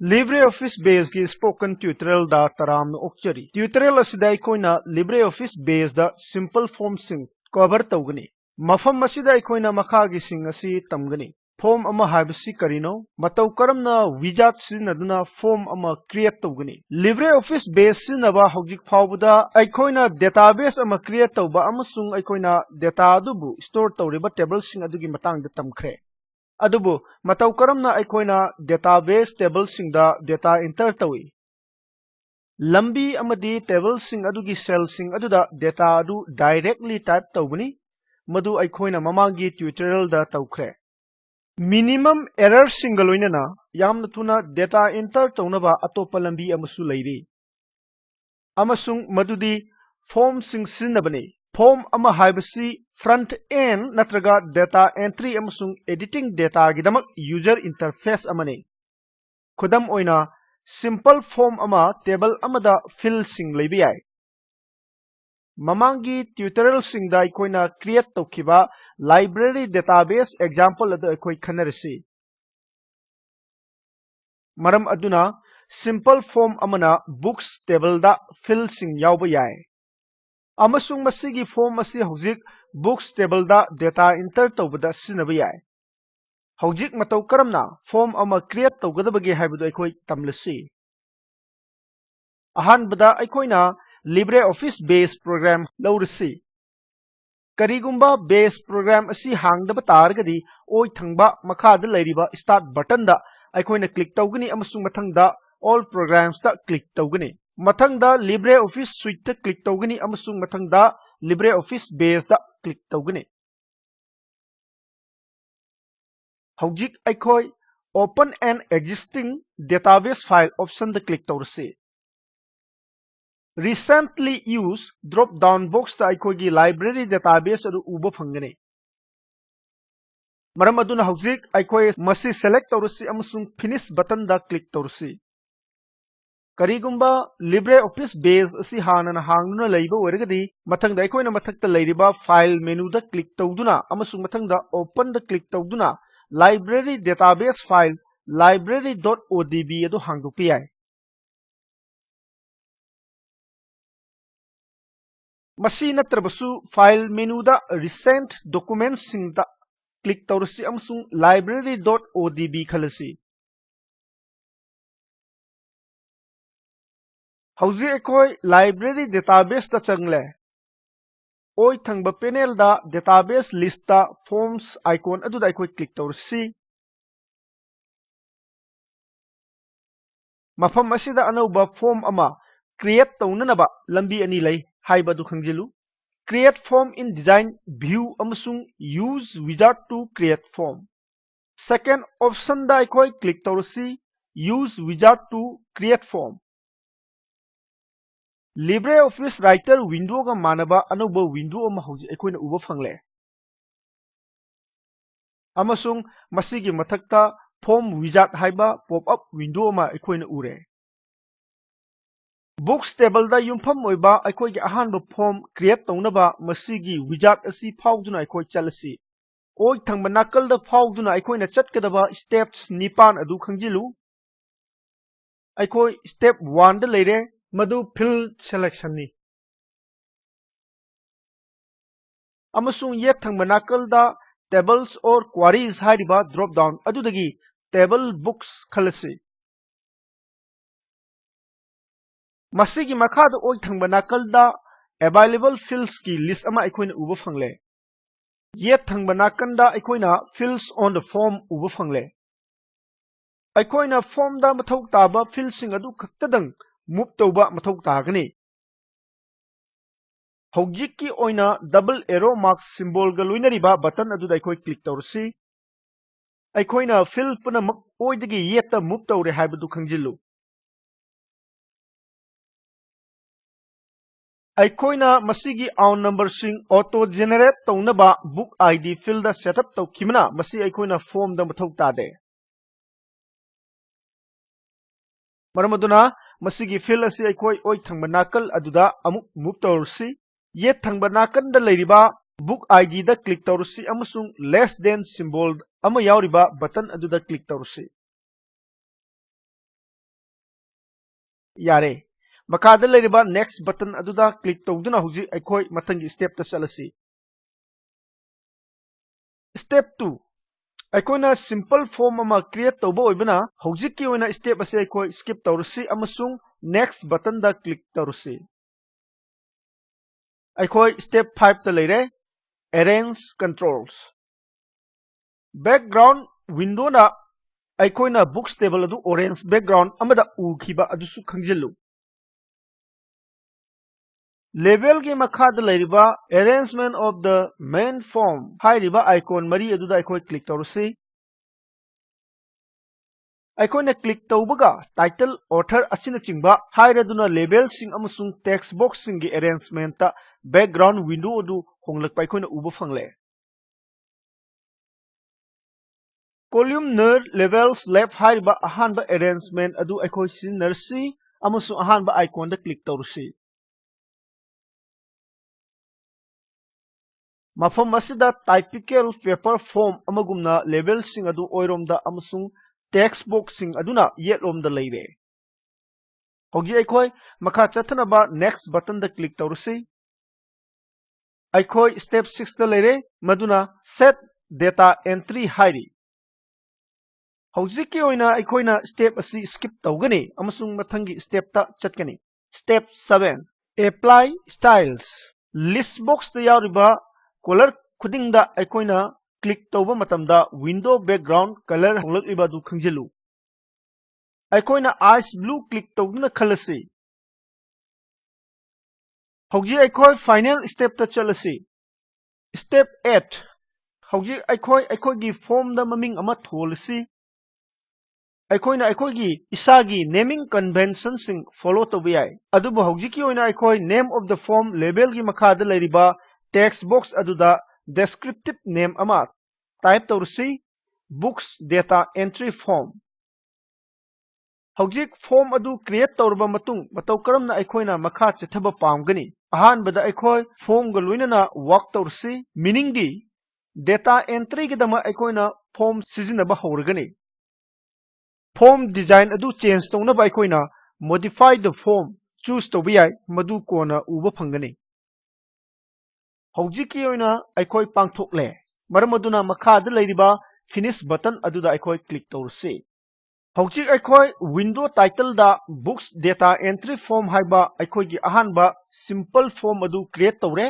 LibreOffice Base की spoken tutorial दा तराम ओक्चरी tutorial असिदा अखोइना LibreOffice Base दा सिंपल फॉर्म सिंग कवर तौगनी मफम असिदा अखोइना मखागी सिंग असि तमगनी फॉर्म अमा हाइबसि करिनो मतौ करमना विजार्ड सिनदुना फॉर्म अमा क्रिएट तौगनी LibreOffice Base सिनबा हौजिक फावबदा अखोइना डेटाबेस अमा क्रिएट तौबा अमसुंग अखोइना डेटा अदुबु स्टोर तौरिबा टेबल सिंग अदुगी मतंगदा तमखरे अदुबु मतौ करमना अखोइना डेटाबेस टेबल सिंगदा डेटा इंटर तौई लंबी अमदी टेबल सिंग अदुगी सेल सिंग अदुदा डेटा अदु डायरेक्टली टाइप तौबनी मदु अखोइना ममांगी ट्यूटोरियल दा तौखरे मिनिमम एरर सिंग लोइनना यामना थुना डेटा इंटर तौनबा अतोप्पा लंबी अमसु लैरी अमसुंग मदुदी फॉर्म सिंग सिनबने फॉर्म अमा हाइबसी फ्रंट एंड नत्रगा डेटा एंट्री अमसुंग एडिटिंग डेटा गिदमक यूजर इंटरफेस अमने खुदम ओइना सिंपल फॉर्म अमा टेबल अमदा फिल सिंग लेबि याय ममांगी ट्यूटोरियल सिंग दा अखोइना क्रिएट तौखिबा लाइब्रेरी डेटाबेस एग्जांपल अदु अखोइ खनरसी मरम अदुना सिंपल फॉर्म अमना बुक्स टेबल दा फिल सिंग यावबा याय अमसुंग मसिगी फॉर्म असी हौजिक बुक्स टेबल दा डेटा इंटर तौबदा सिनबा याय हौजिक मतौ करमना फॉर्म अमा क्रिएट तौगदबगे हाइबदु अखोइ तमलसी अहानबदा अखोइना LibreOffice Base प्रोग्राम लौरसी करिगुंबा बेस प्रोग्राम असी हांगदबा तारगदी ओइ थंगबा मखादा लैरिबा स्टार्ट बटन दा अखोइना क्लिक तौगनी अमसुंग मथंगदा ऑल प्रोग्राम्स दा क्लिक तौगनी मथंगदा LibreOffice Suite दा क्लिक तौगनी अमसुंग मथंगदा LibreOffice Base दा क्लिक तौगनी हौजिक अखोइ open an existing database file option दा क्लिक तौरसी Recently used drop down box दा अखोइगी लाइब्रेरी डेटाबेस अदु उबा फंगनी मरम अदुना हौजिक अखोइ मसी सेलेक्ट तौरसी अमसुंग फिनिश बटन दा क्लिक तौरसी करिगुंबा LibreOffice Base असी हानना हांगनुना लैबा ओरगदी मथंगदा अखोइना मथक्ता लैरिबा फाइल मेनू दा क्लिक तौदुना अमसुंग मथंगदा ओपन दा क्लिक तौदुना लाइब्रेरी डेटाबेस फाइल library.odb अदु हांगदोकपा याय मसी नत्रबसु फाइल मेनू दा रिसेंट डॉक्यूमेंट्स सिंग दा क्लिक तौरसी अमसुंग library.odb खलसी हौजी अखोइ लाइब्रेरी डेटाबेस दा चंगले ओइ थंगबा पैनल दा डेटाबेस लिस्ट दा फॉर्म्स आइकॉन अदुदा अखोइ क्लिक तौरसी मफम असिदा अनौबा फॉर्म अमा क्रिएट तौननबा लंबी अनि लै हाइबदु खंजिलु create form in design view अमसुंग use wizard to create form second option दा अखोइ क्लिक तौरसी use wizard to create form LibreOffice Writer window का मानबा अनौबा विंडो अमा हौजी अखोइना उबा फंगले अमसुंग मसिगी मथक्ता फॉर्म विजार्ड हाइबा पॉप अप विंडो अमा अखोइना उरे बुक्स टेबल दा युमफम ओइबा अखोइगी अहानबा फॉर्म क्रिएट तौनबा मसिगी विजार्ड असी फावदुना अखोइ चलसी ओइ थंगबा नाकल दा फावदुना अखोइना चटकदबा स्टेप्स निपान अदु खंजिलु अखोइ स्टेप 1 दा लेरे मदु field selection नि अमसुंग ये थंगबा नाकल दा tables or queries हाइरिबा ड्रॉप डाउन अदुदगी table books खलसी मसिगी मखादा ओइ थंगबा नाकल दा available fields की लिस्ट अमा अखोइना उबा फंगले ये थंगबा नाकन दा अखोइना fields on the form उबा फंगले अखोइना फॉर्म दा मथौ ताबा field सिंग अदु खक्तदंग मूव तौबा मथौ तागनी हौजिक की ओइना डबल एरो मार्क सिंबल गा लोइनरिबा बटन अदुदा अखोइ क्लिक तौरसी अखोइना फिल पुनमक ओइदगी येता मूव तौरे हाइबदु खंजिलु अखोइना मसिगी आउन नंबर सिंग ऑटो जनरेट तौनबा बुक आईडी फिल दा सेटअप तौखिमना मसि अखोइना फॉर्म दा मथौ तादे मरमदुना मसिगी फिल असी अखोइ ओइ थंगबा नाकल अदुदा अमुक मूव तौरसी ये थंगबा नाकन दा लैरिबा बुक आईडी दा क्लिक तौरसी अमसुंग लेस देन सिंबल अमा यावरिबा बटन अदुदा क्लिक तौरसी यारे मखादा लेरिबा नेक्स्ट बटन अदुदा क्लिक तौदुना हुजी अखोय मथंगी स्टेप ता चलसी स्टेप 2 अखोयना सिंपल फॉर्म अमा क्रिएट तौबा ओइबना हौजिक की ओइना स्टेप असे अखोय स्किप तौरसी अमसुंग नेक्स्ट बटन दा क्लिक तौरसी अखोय स्टेप 5 ता लेरे अरेंज कंट्रोल्स बैकग्राउंड विंडो ना अखोयना बुक्स टेबल अदु ऑरेंज बैकग्राउंड अमदा उखिबा अदुसु खंगजिल्लु लेवल की मखाद लेरिबा arrangement of the main form हाइरिबा आइकॉन मरी अदुदा अखोय क्लिक तौरसी अखोयना क्लिक तौबगा टाइटल ऑथर असिना चिंबा हाइरदुना लेबल सिंग अमसुंग टेक्स्ट बॉक्स सिंग की अरेंजमेंट ता बैकग्राउंड विंडो अदु होंगलक अखोयना उबा फंगले columnar levels left हाइरिबा अहानबा अरेंजमेंट अदु अखोय सिनरसी अमसुंग अहानबा आइकॉन दा क्लिक तौरसी मफम असिदा टाइपिकल पेपर फॉर्म अमगुमना लेवल सिंग अदु ओइरोमदा अमसुंग टेक्स्ट बॉक्स सिंग अदुना येटलोमदा लेरे होगी अखोय मखा चथनबा नेक्स्ट बटन दा क्लिक तौरसी अखोय स्टेप 6 दा लेरे मदुना सेट डेटा एंट्री हाइरी हौजिक की ओइना अखोयना स्टेप असी स्किप तौगनी अमसुंग मथंगी स्टेप ता चटकनी step 7 apply styles list box दा यारिबा कलर खुदिंगदा अखोयना क्लिक तौबा मतमदा विंडो बैकग्राउंड कलर होंगलइबा दु खंजिलु अखोयना आइस ब्लू क्लिक तौदुना खलसी हौजी अखोय फाइनल स्टेप ता चलसी स्टेप 8 हौजी अखोयगी फॉर्म दा ममिंग अमा थोलसी अखोयना अखोयगी इसागी नेमिंग कन्वेंशन सिंग फॉलो तौबा याय अदुबो हौजिकी ओइना अखोय name of the form label की मखादा लेरिबा टेक्स्ट बॉक्स अदुदा डिस्क्रिप्टिव नेम अमा टाइप तौरसी बुक्स डेटा एंट्री फॉर्म हौजिक फॉर्म अदु क्रिएट तौरबा मतुंग मतौ करमना अखोयना मखा चथबा पामगनी अहानबदा अखोय फॉर्म ग लोइनना वर्क तौरसी मीनिंग दी डेटा एंट्री की दमा अखोयना फॉर्म सिजिनबा हौरगनी फॉर्म डिजाइन अदु चेंज तौनबा अखोयना मॉडिफाई द फॉर्म चूज तौबा याय मदु कोना उबा फंगनी हौजिकी ओइना अखोय पांगथोकले मरम अदुना मखादा लेरिबा फिनिश बटन अदुदा अखोय क्लिक तौरसी हौजिक अखोय विंडो टाइटल दा बुक्स डेटा एंट्री फॉर्म हाइबा अखोयगी अहानबा सिंपल फॉर्म अदु क्रिएट तौरे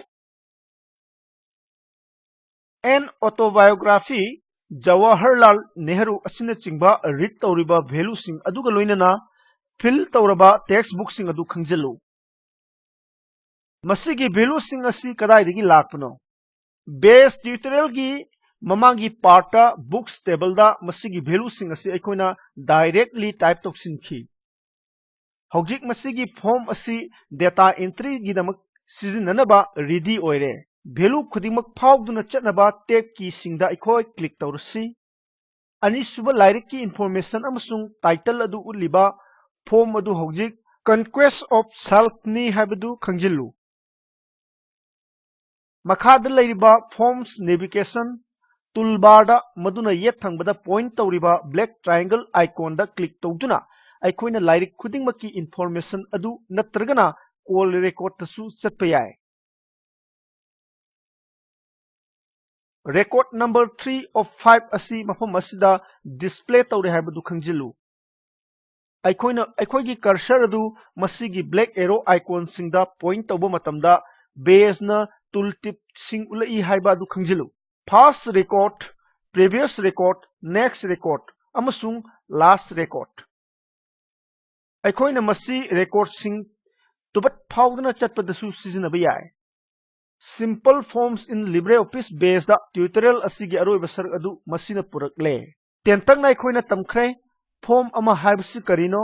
एन ऑटोबायोग्राफी जवाहरलाल नेहरू असिना चिंबा रीड तौरिबा वैल्यू सिंग अदुगा लोइनना फिल तौरबा टेक्स्ट बुक सिंग अदु खंजिल्लु मसिगी वैल्यू सिंग असि कदाइदगी लाकपनो बेस ट्यूटोरियल की ममांगी पार्टा बुक्स टेबल दा मसिगी वैल्यू सिंग असि अखोयना डायरेक्टली टाइप तौसिनखी हौजिक मसिगी फॉर्म असि डेटा एंट्री गिदमक सिजिननबा रेडी ओइरे वैल्यू खुदिमक फावदुना चटनबा टेग की सिंगदा अखोय क्लिक तौरसी अनिसुबा लाइरिक की इन्फॉर्मेशन अमसुंग टाइटल अदु उलिबा फॉर्म अदु हौजिक कंक्वेस्ट ऑफ सेल्फ नि हाबदु खंजिल्लु मखादा लेरिबा फॉर्म्स नेविगेशन टूलबार दा मदुना येट थंगबदा पॉइंट तौरिबा ब्लैक ट्रायंगल आइकॉन दा क्लिक तौदुना अखोयना लाइरिक खुदिंगमकी इन्फॉर्मेशन अदु नत्रगना कॉल रिकॉर्ड तसु चटपा याय रेकॉर्ड नंबर 3 of 5 असी मफम असिदा डिस्प्ले तौरे हाबदु खंजिल्लु अखोयगी कर्सर अदु मसिगी ब्लैक एरो आइकॉन सिंगदा पॉइंट तौबा मतमदा बेजना टूल टिप सिंग उलई हाइबा अदु खंजिल्लु first record previous record next record अमसुंग लास्ट रिकॉर्ड अखोयना मसी रिकॉर्ड सिंग तुबत फावदना चटपदसु सिजिनबा याय simple forms in LibreOffice base दा ट्यूटोरियल असिगी अरोइबा सरक अदु मसिना पुरकले टेंतंगना अखोयना तमखरे फॉर्म अमा हाइबसि करिनो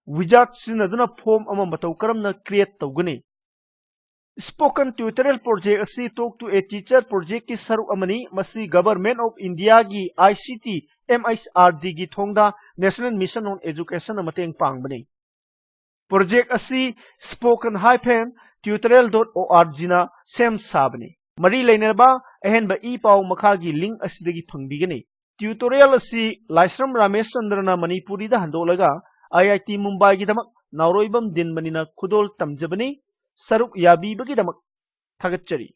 विजार्ड सिनदुना फॉर्म अमा मतौ करमना क्रिएट तौगनी स्पोकन ट्यूटोरियल प्रोजेक्ट असी talk to a teacher project की सरुक अमनी मसी गवर्नमेंट ऑफ इंडिया की ICT MHRD की थोंगदा नेशनल मिशन ऑन एजुकेशन अमतेंग पांगबनी प्रोजेक्ट असी spoken-tutorial.org ना सेम साबनी मरी लेनबा अहनबा ई पाव मखागी लिंक असिदगी फंगबिगनी ट्यूटोरियल असी लाइसरम रमेश चंद्रना मणिपुरी दा हंदोलगा IIT मुंबई की दमक नाउरोइबम दिनमनिना खुदोल तमजबनी सरुक याबीबगिदमक थागतचरी।